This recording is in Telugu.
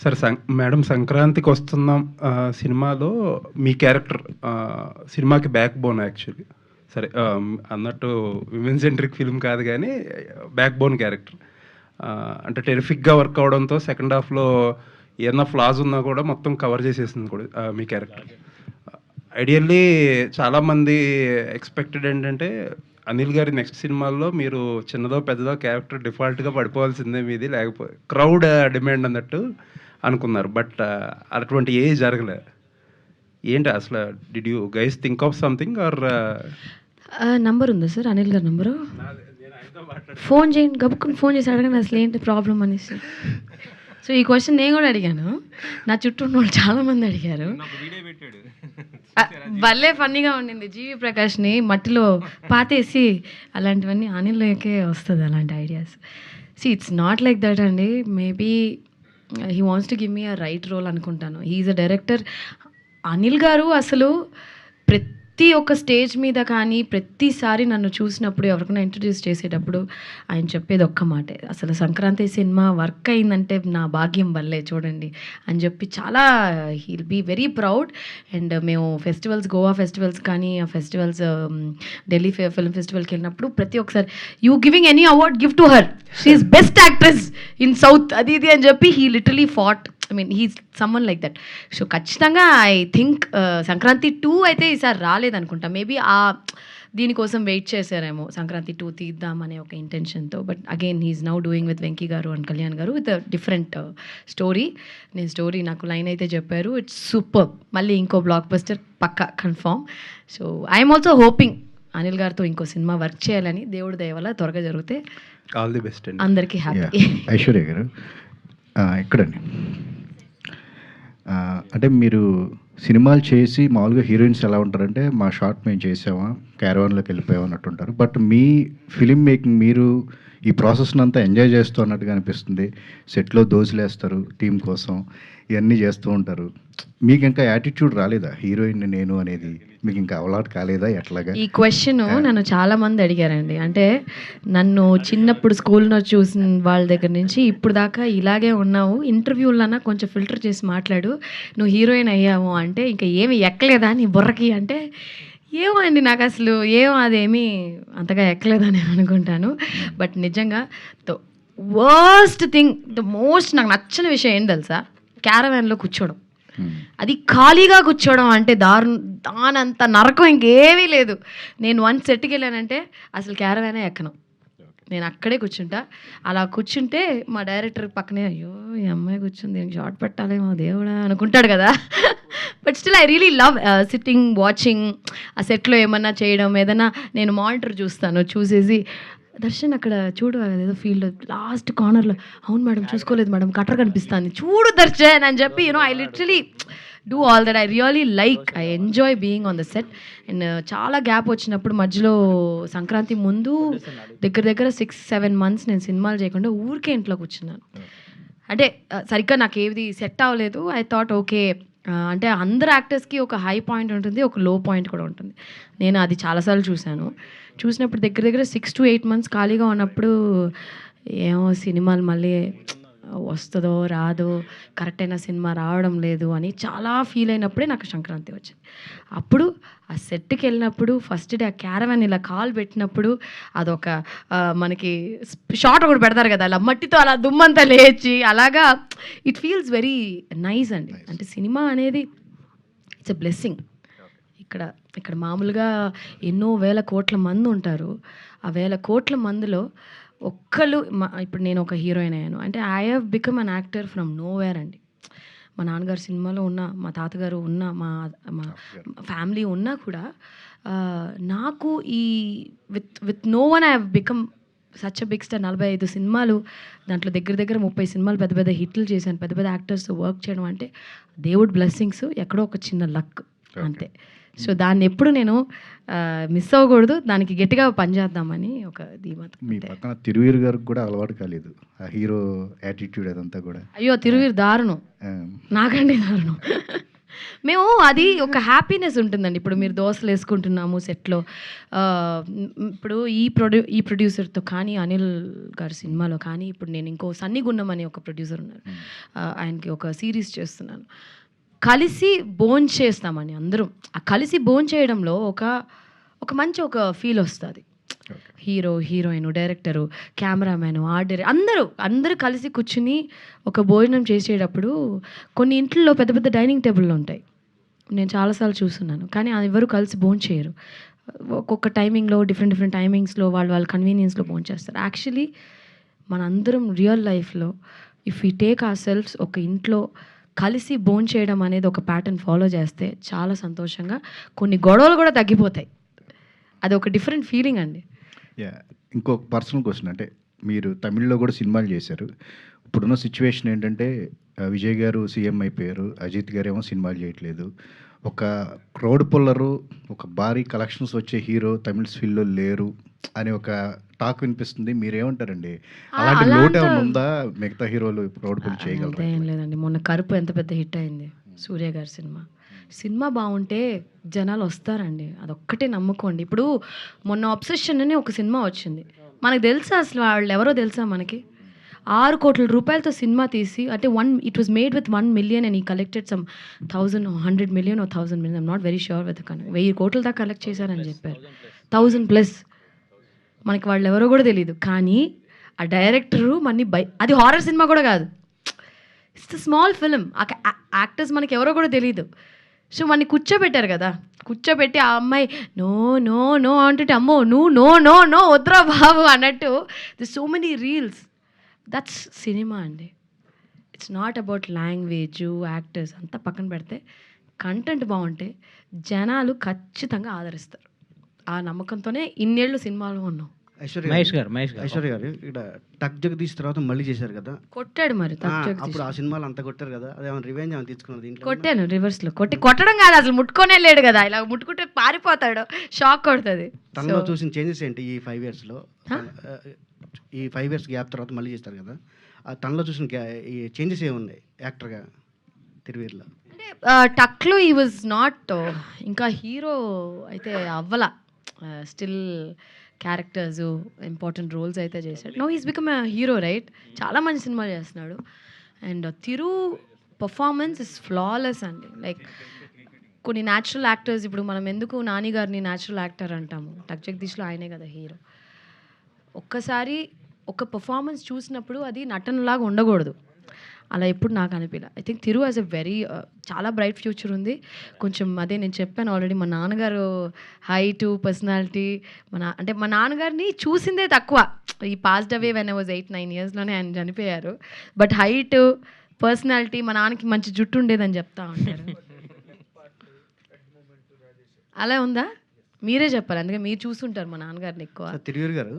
సరే మేడం సంక్రాంతికి వస్తున్నాం సినిమాలో మీ క్యారెక్టర్ సినిమాకి బ్యాక్ బోన్ యాక్చువల్లీ. సరే అన్నట్టు విమెన్ సెంట్రిక్ ఫిల్మ్ కాదు కానీ బ్యాక్ బోన్ క్యారెక్టర్. అంటే టెరిఫిక్గా వర్క్ అవడంతో సెకండ్ హాఫ్లో ఏదైనా ఫ్లాస్ ఉన్నా కూడా మొత్తం కవర్ చేసేసింది కూడా మీ క్యారెక్టర్. ఐడియల్లీ చాలామంది ఎక్స్పెక్టెడ్ ఏంటంటే అనిల్ గారి నెక్స్ట్ సినిమాల్లో మీరు చిన్నదో పెద్దదో క్యారెక్టర్ డిఫాల్ట్గా పడిపోవాల్సిందే మీది, లేకపోతే క్రౌడ్ డిమాండ్ అన్నట్టు అనుకున్నారు. బట్ అటువంటి ఏ జరగలే. ఏంటి అసలు did you guys think of something or? Number ఉందా సార్ అనిల్ గారి నంబరు? ఫోన్ చేయండి, గబుక్కుని ఫోన్ చేసి అడగండి అసలు ఏంటి ప్రాబ్లం అనేసి. సో ఈ క్వశ్చన్ నేను కూడా అడిగాను, నా చుట్టూ ఉన్న వాళ్ళు చాలామంది అడిగారు. భలే ఫన్నీగా ఉండింది. జీవి ప్రకాష్ని మట్టిలో పాతేసి అలాంటివన్నీ అనిల్కే వస్తుంది అలాంటి ideas. It's not like that అండి. Maybe he wants to give me a right role అనుకుంటాను. He is a director. Anil garu అసలు ప్రతి ఒక్క స్టేజ్ మీద కానీ ప్రతిసారి నన్ను చూసినప్పుడు ఎవరికైనా ఇంట్రడ్యూస్ చేసేటప్పుడు ఆయన చెప్పేది ఒక్క మాటే, అసలు సంక్రాంతి సినిమా వర్క్ అయిందంటే నా భాగ్యం వల్లే చూడండి అని చెప్పి చాలా he'll be very proud. And మేము ఫెస్టివల్స్, గోవా ఫెస్టివల్స్ కానీ ఆ ఫెస్టివల్స్, ఢిల్లీ ఫిల్మ్ ఫెస్టివల్కి వెళ్ళినప్పుడు ప్రతి ఒక్కసారి you giving any award give to her, she is best actress in south అది ఇది అని చెప్పి he literally fought. I mean he's summon like that. So ఖచ్చితంగా ఐ థింక్ సంక్రాంతి 2 అయితే ఈసారి రాలేదనుకుంటా. మేబీ దీనికోసం వెయిట్ చేశారేమో సంక్రాంతి 2 తీద్దామనే ఒక ఇంటెన్షన్తో. But again he's now doing with Venky garu and Kalyan garu with different story. నేను స్టోరీ నాకు లైన్ అయితే చెప్పారు, ఇట్స్ సూపర్. మళ్ళీ ఇంకో బ్లాక్ బస్టర్ పక్కా confirm. So I'm also hoping Anil గారితో ఇంకో సినిమా వర్క్ చేయాలని. దేవుడి దయ వల్ల త్వరగా జరిగితే ఆల్ ది బెస్ట్. అందరికీ హ్యాపీ. ఐశ్వర్య గారు ఎక్కడండి, అంటే మీరు సినిమాలు చేసి మామూలుగా హీరోయిన్స్ ఎలా ఉంటారంటే మా షార్ట్ మేము చేసామా క్యారవాన్లోకి వెళ్ళిపోయాం అన్నట్టు ఉంటారు. బట్ మీ ఫిలిం మేకింగ్ మీరు ఈ ప్రాసెస్ని అంతా ఎంజాయ్ చేస్తూ అన్నట్టుగా అనిపిస్తుంది. సెట్లో దోశలేస్తారు టీం కోసం, ఇవన్నీ చేస్తూ ఉంటారు. మీకు ఇంకా యాటిట్యూడ్ రాలేదా హీరోయిన్ నేను అనేది? మీకు ఇంకా అలవాటు కాలేదా ఎట్లాగా? ఈ క్వశ్చన్ నన్ను చాలా మంది అడిగారండి. అంటే నన్ను చిన్నప్పుడు స్కూల్లో చూసిన వాళ్ళ దగ్గర నుంచి ఇప్పుడు దాకా ఇలాగే ఉన్నావు, ఇంటర్వ్యూలన్నా కొంచెం ఫిల్టర్ చేసి మాట్లాడు, నువ్వు హీరోయిన్ అయ్యావు అంటే ఇంకా ఏమి ఎక్కలేదా నీ బుర్రకి అంటే, ఏమో అండి నాకు అసలు అదేమీ అంతగా ఎక్కలేదని అనుకుంటాను. బట్ నిజంగా the worst thing, the most నాకు నచ్చని విషయం ఏంటి తెలుసా, క్యారవాన్లో కూర్చోవడం. అది ఖాళీగా కూర్చోవడం అంటే దానంత నరకం ఇంకేమీ లేదు. నేను వన్స్ సెట్కి వెళ్ళానంటే అసలు క్యారవానే ఎక్కను, నేను అక్కడే కూర్చుంటా. అలా కూర్చుంటే మా డైరెక్టర్ పక్కనే అయ్యో ఈ అమ్మాయి కూర్చుంది, దీనికి షార్ట్ పెట్టాలేమో దేవుడా అనుకుంటాడు కదా. But still I really love sitting watching. ఆ సెట్లో ఏమన్నా చేయడం, ఏదైనా నేను మానిటర్ చూస్తాను, చూసేసి దర్శన్ అక్కడ చూడు అదేదో ఫీల్డ్ లాస్ట్ కార్నర్లో, అవును మేడం చూసుకోలేదు మేడం కట్టర్ కనిపిస్తుంది చూడు దర్శన్ అని చెప్పి I literally do all that. I really like, I enjoy being on the set. And చాలా గ్యాప్ వచ్చినప్పుడు మధ్యలో సంక్రాంతి ముందు దగ్గర 6-7 months నేను సినిమాలు చేయకుండా ఊరికే ఇంట్లో కూర్చున్నాను. అంటే సరిగ్గా నాకు ఏది సెట్ అవ్వలేదు. ఐ థాట్ ఓకే, అంటే అందరు యాక్టర్స్కి ఒక హై పాయింట్ ఉంటుంది, ఒక లో పాయింట్ కూడా ఉంటుంది. నేను అది చాలాసార్లు చూసినప్పుడు దగ్గర 6 to 8 months ఖాళీగా ఉన్నప్పుడు ఏమో సినిమాలు మళ్ళీ వస్తుందో రాదో, కరెక్ట్ అయిన సినిమా రావడం లేదు అని చాలా ఫీల్ అయినప్పుడే నాకు సంక్రాంతి వచ్చింది. అప్పుడు ఆ సెట్కి వెళ్ళినప్పుడు ఫస్ట్ డే ఆ క్యారవాన్ ఇలా కాలు పెట్టినప్పుడు అదొక మనకి షార్ట్ ఒకటి పెడతారు కదా, అలా మట్టితో అలా దుమ్మంతా లేచి అలాగా ఇట్ ఫీల్స్ వెరీ నైస్ అండి. అంటే సినిమా అనేది ఇట్స్ ఎ బ్లెస్సింగ్. ఇక్కడ మామూలుగా ఎన్నో వేల కోట్ల మంది ఉంటారు. ఆ వేల కోట్ల మందిలో ఒక్కళ్ళు ఇప్పుడు నేను ఒక హీరోయిన్ అయ్యాను అంటే I have become an actor from nowhere అండి. మా నాన్నగారు సినిమాలో ఉన్నా, మా తాతగారు ఉన్నా, మా ఫ్యామిలీ ఉన్నా కూడా నాకు ఈ with no one I have become such a big star. 45 సినిమాలు, దాంట్లో దగ్గర 30 సినిమాలు పెద్ద పెద్ద హిట్లు చేశాను, పెద్ద పెద్ద యాక్టర్స్తో వర్క్ చేయడం అంటే దేవుడి బ్లెస్సింగ్స్, ఎక్కడో ఒక చిన్న లక్ అంతే. సో దాన్ని ఎప్పుడు నేను మిస్ అవ్వకూడదు, దానికి గట్టిగా పనిచేద్దామని ఒక ధీమాతో. మీ పక్కన తిరువీరు గారికి కూడా అలవాటు కాలేదు ఆ హీరో యాటిట్యూడ్ అదంతా కూడా? అయ్యో తిరువీరు దారుణం, నాకండి దారుణం. మేము అది ఒక హ్యాపీనెస్ ఉంటుందండి. ఇప్పుడు మీరు దోశలు వేసుకుంటున్నాము సెట్లో. ఇప్పుడు ఈ ప్రొడ్యూసర్తో కానీ అనిల్ గారి సినిమాలో కానీ, ఇప్పుడు నేను ఇంకో సన్నీ గున్నం అని ఒక ప్రొడ్యూసర్ ఉన్నారు, ఆయనకి ఒక సిరీస్ చేస్తున్నాను. కలిసి భోంచేస్తామని చేస్తామని అందరం. ఆ కలిసి భోంచేయడంలో ఒక మంచి ఒక ఫీల్ వస్తుంది. Hero, heroine, director, cameraman, art director అందరూ కలిసి కూర్చుని ఒక భోజనం చేసేటప్పుడు కొన్ని ఇంట్లో పెద్ద పెద్ద డైనింగ్ టేబుల్లో ఉంటాయి, నేను చాలాసార్లు చూస్తున్నాను. కానీ ఎవరు కలిసి భోంచేయరు. ఒక్కొక్క టైమింగ్లో డిఫరెంట్ టైమింగ్స్లో వాళ్ళ కన్వీనియన్స్లో భోంచేస్తారు. యాక్చువల్లీ మనందరం రియల్ లైఫ్లో if you take our selfs ఒక ఇంట్లో కలిసి భోంచేయడం అనేది ఒక ప్యాటర్న్ ఫాలో చేస్తే చాలా సంతోషంగా కొన్ని గొడవలు కూడా తగ్గిపోతాయి. అది ఒక డిఫరెంట్ ఫీలింగ్ అండి. ఇంకొక పర్సనల్ క్వశ్చన్, అంటే మీరు తమిళ్లో కూడా సినిమాలు చేశారు. ఇప్పుడున్న సిచ్యువేషన్ ఏంటంటే విజయ్ గారు సీఎం అయిపోయారు, అజిత్ గారు ఏమో సినిమాలు చేయట్లేదు. ఒక క్రౌడ్ పుల్లరు, ఒక భారీ కలెక్షన్స్ వచ్చే హీరో తమిళ ఫీల్డ్లో లేరు అని ఒక టాక్ వినిపిస్తుంది. మీరేమంటారండి? అలాంటి లోటు ఏమైనా ఉందా? మిగతా హీరోలు క్రౌడ్ పుల్ చేయగలరు? ఏం లేదండి. మొన్న కరుపు ఎంత పెద్ద హిట్ అయింది, సూర్య గారి సినిమా బాగుంటే జనాలు వస్తారండి, అదొక్కటే నమ్ముకోండి. ఇప్పుడు మొన్న అబ్సెషన్ అని ఒక సినిమా వచ్చింది, మనకు తెలుసా అసలు వాళ్ళు ఎవరో తెలుసా? మనకి 6 కోట్ల రూపాయలతో సినిమా తీసి, అంటే it was made with 1 million and ఈ collected some 100 million or 1000 million, I'm not very sure with 1000 కోట్ల దాకా కలెక్ట్ చేశారని చెప్పారు. 1000+. మనకి వాళ్ళు ఎవరో కూడా తెలియదు. కానీ ఆ డైరెక్టరు అది హారర్ సినిమా కూడా కాదు, ఇట్స్ స్మాల్ ఫిలిం. ఆ యాక్టర్స్ మనకి ఎవరో కూడా తెలియదు. సో మనని కూర్చోబెట్టారు కదా, కూర్చోబెట్టి ఆ అమ్మాయి నో నో నో అంటుంటే, అమ్మో నువ్వు నో నో నో వద్దురా బాబు అన్నట్టు. The so many reels. That's cinema అండి. It's not about language, actors అంతా పక్కన పెడితే కంటెంట్ బాగుంటే జనాలు ఖచ్చితంగా ఆదరిస్తారు. ఆ నమ్మకంతోనే ఇన్నేళ్ళు సినిమాలో ఉన్నాం. మహేష్ గారు ఇక్కడ టక్ జగదీష్ తర్వాత మళ్ళీ చేశారు కదా, కొట్టాడు మరి అప్పుడు ఆ సినిమాలు అంతా కొట్టారు కదా, అదేమన్నా రివెంజ్ ఏమైనా తీసుకున్నారు దీంట్లో? కొట్టాను రివర్స్లో. కొట్టడం కాదు, అసలు ముట్టుకొనే లేడు కదా, ఇలా ముట్టుకుంటే పారిపోతాడు, షాక్ కొడుతుంది. తనలో చూసిన చేంజెస్ ఏంటి ఈ 5 yearsలో? ఈ 5 years గ్యాప్ తర్వాత మళ్ళీ చేస్తారు కదా, తనలో చూసిన ఈ చేంజెస్ ఏమున్నాయి యాక్టర్గా తిరువీర్లో? అంటే టక్లో ఈ వాజ్ నాట్ ఇంకా హీరో అయితే అవ్వలా, స్టిల్ క్యారెక్టర్స్ ఇంపార్టెంట్ రోల్స్ అయితే చేశాడు. No he's become hero right, చాలా మంచి సినిమాలు చేస్తున్నాడు. And Thiru performance is flawless అండి. లైక్ కొన్ని న్యాచురల్ యాక్టర్స్, ఇప్పుడు మనం ఎందుకు నాని గారిని న్యాచురల్ యాక్టర్ అంటాము, టక్ జగదీష్లో ఆయనే కదా హీరో. ఒక్కసారి ఒక పర్ఫార్మెన్స్ చూసినప్పుడు అది నటనలాగా ఉండకూడదు, అలా ఎప్పుడు నాకు అనిపించలే. I think Thiru as a చాలా బ్రైట్ ఫ్యూచర్ ఉంది. కొంచెం అదే నేను చెప్పాను ఆల్రెడీ, మా నాన్నగారు హైటు, పర్సనాలిటీ, మా నాన్నగారిని చూసిందే తక్కువ. ఈ passed away when I was 8-9 yearsలోనే ఆయన చనిపోయారు. బట్ హైట్, పర్సనాలిటీ, మా నాన్నకి మంచి జుట్టు ఉండేదని చెప్తా ఉంటారు. అలా ఉందా? మీరే చెప్పాలి, అందుకే మీరు చూసుంటారు మా నాన్నగారిని ఎక్కువ. తిరువీర్ గారు